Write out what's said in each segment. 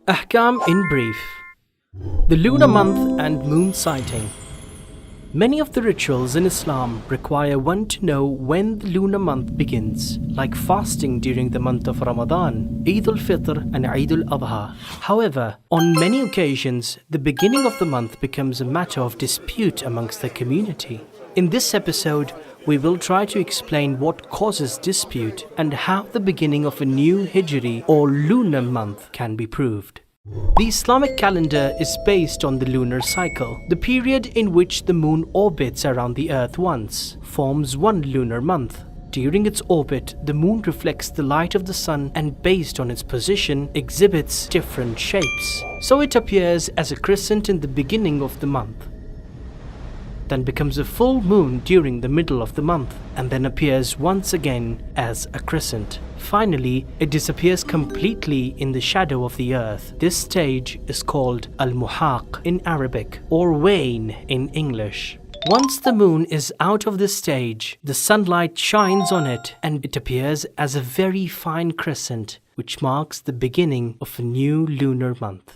Ahkam in brief. The lunar month and moon sighting. Many of the rituals in Islam require one to know when the lunar month begins, like fasting during the month of Ramadan, Eid al-Fitr and Eid al-Adha. However, on many occasions, the beginning of the month becomes a matter of dispute amongst the community. In this episode, we will try to explain what causes dispute and how the beginning of a new Hijri or lunar month can be proved. The Islamic calendar is based on the lunar cycle. The period in which the moon orbits around the earth once forms one lunar month. During its orbit, the moon reflects the light of the sun and based on its position exhibits different shapes. So it appears as a crescent in the beginning of the month, then becomes a full moon during the middle of the month, and then appears once again as a crescent. Finally, it disappears completely in the shadow of the earth. This stage is called al-muhaq in Arabic or wane in English. Once the moon is out of this stage, the sunlight shines on it and it appears as a very fine crescent, which marks the beginning of a new lunar month.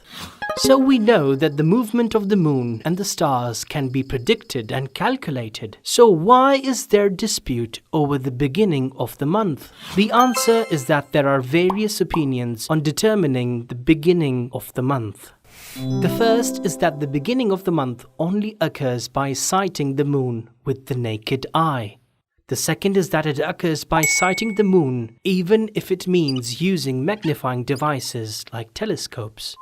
So we know that the movement of the moon and the stars can be predicted and calculated. So why is there dispute over the beginning of the month? The answer is that there are various opinions on determining the beginning of the month. The first is that the beginning of the month only occurs by sighting the moon with the naked eye. The second is that it occurs by sighting the moon even if it means using magnifying devices like telescopes.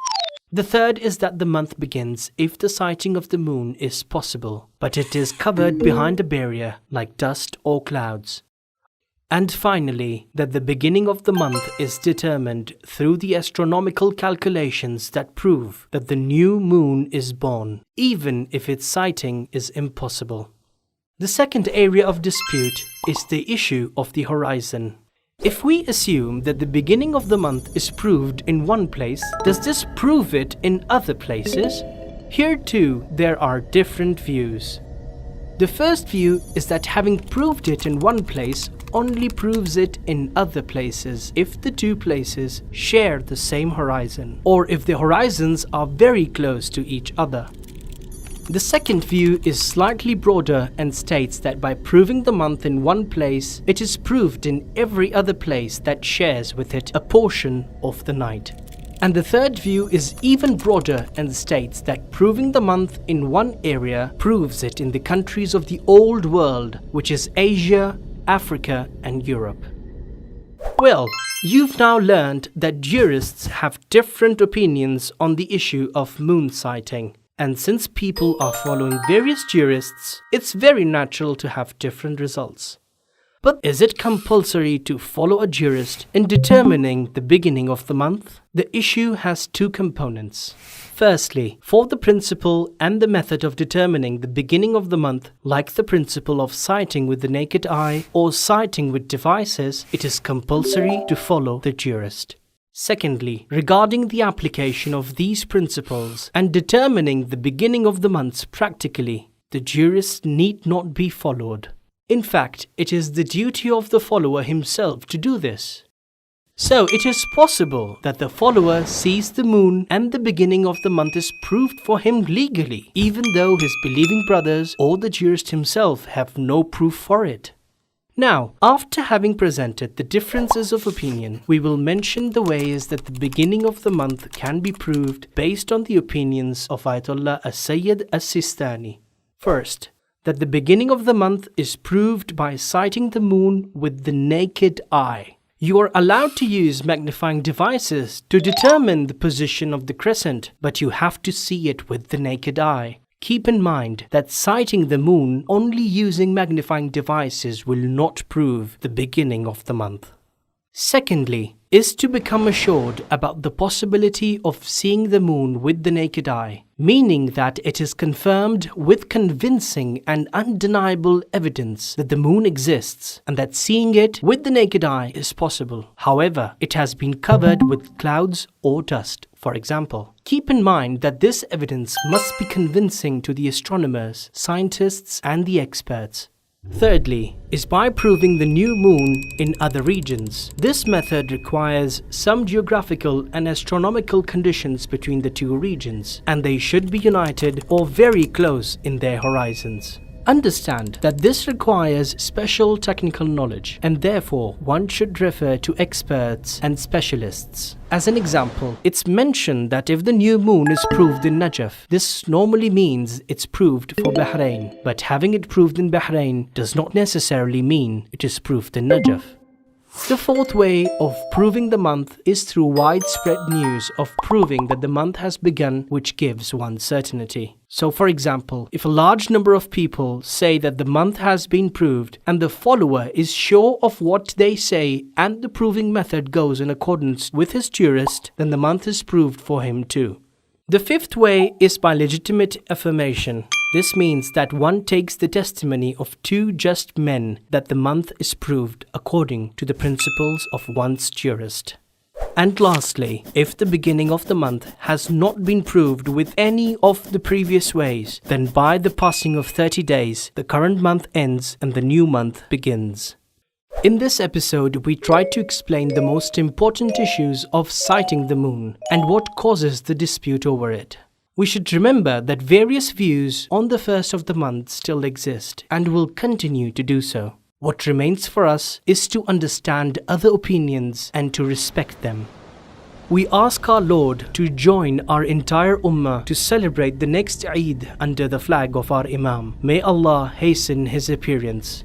The third is that the month begins if the sighting of the moon is possible, but it is covered behind a barrier like dust or clouds. And finally, that the beginning of the month is determined through the astronomical calculations that prove that the new moon is born, even if its sighting is impossible. The second area of dispute is the issue of the horizon. If we assume that the beginning of the month is proved in one place, does this prove it in other places? Here too, there are different views. The first view is that having proved it in one place only proves it in other places if the two places share the same horizon, or if the horizons are very close to each other. The second view is slightly broader and states that by proving the month in one place, it is proved in every other place that shares with it a portion of the night. And the third view is even broader and states that proving the month in one area proves it in the countries of the old world, which is Asia, Africa, and Europe. Well, you've now learned that jurists have different opinions on the issue of moon sighting. And since people are following various jurists, it's very natural to have different results. But is it compulsory to follow a jurist in determining the beginning of the month? The issue has two components. Firstly, for the principle and the method of determining the beginning of the month, like the principle of sighting with the naked eye or sighting with devices, it is compulsory to follow the jurist. Secondly, regarding the application of these principles and determining the beginning of the months practically, the jurist need not be followed. In fact, it is the duty of the follower himself to do this. So it is possible that the follower sees the moon and the beginning of the month is proved for him legally, even though his believing brothers or the jurist himself have no proof for it. Now, after having presented the differences of opinion, we will mention the ways that the beginning of the month can be proved based on the opinions of Ayatollah As-Sayyid As-Sistani. First, that the beginning of the month is proved by sighting the moon with the naked eye. You are allowed to use magnifying devices to determine the position of the crescent, but you have to see it with the naked eye. Keep in mind that sighting the moon only using magnifying devices will not prove the beginning of the month. Secondly, is to become assured about the possibility of seeing the moon with the naked eye, meaning that it is confirmed with convincing and undeniable evidence that the moon exists and that seeing it with the naked eye is possible. However, it has been covered with clouds or dust, for example. Keep in mind that this evidence must be convincing to the astronomers, scientists, and the experts. Thirdly, is by proving the new moon in other regions. This method requires some geographical and astronomical conditions between the two regions, and they should be united or very close in their horizons. Understand that this requires special technical knowledge, and therefore one should refer to experts and specialists. As an example, it's mentioned that if the new moon is proved in Najaf, this normally means it's proved for Bahrain, but having it proved in Bahrain does not necessarily mean it is proved in Najaf. The fourth way of proving the month is through widespread news of proving that the month has begun, which gives one certainty. So for example, if a large number of people say that the month has been proved and the follower is sure of what they say and the proving method goes in accordance with his jurist, then the month is proved for him too. The fifth way is by legitimate affirmation. This means that one takes the testimony of two just men that the month is proved according to the principles of one's jurist. And lastly, if the beginning of the month has not been proved with any of the previous ways, then by the passing of 30 days, the current month ends and the new month begins. In this episode, we tried to explain the most important issues of sighting the moon and what causes the dispute over it. We should remember that various views on the first of the month still exist and will continue to do so. What remains for us is to understand other opinions and to respect them. We ask our Lord to join our entire Ummah to celebrate the next Eid under the flag of our Imam. May Allah hasten his appearance.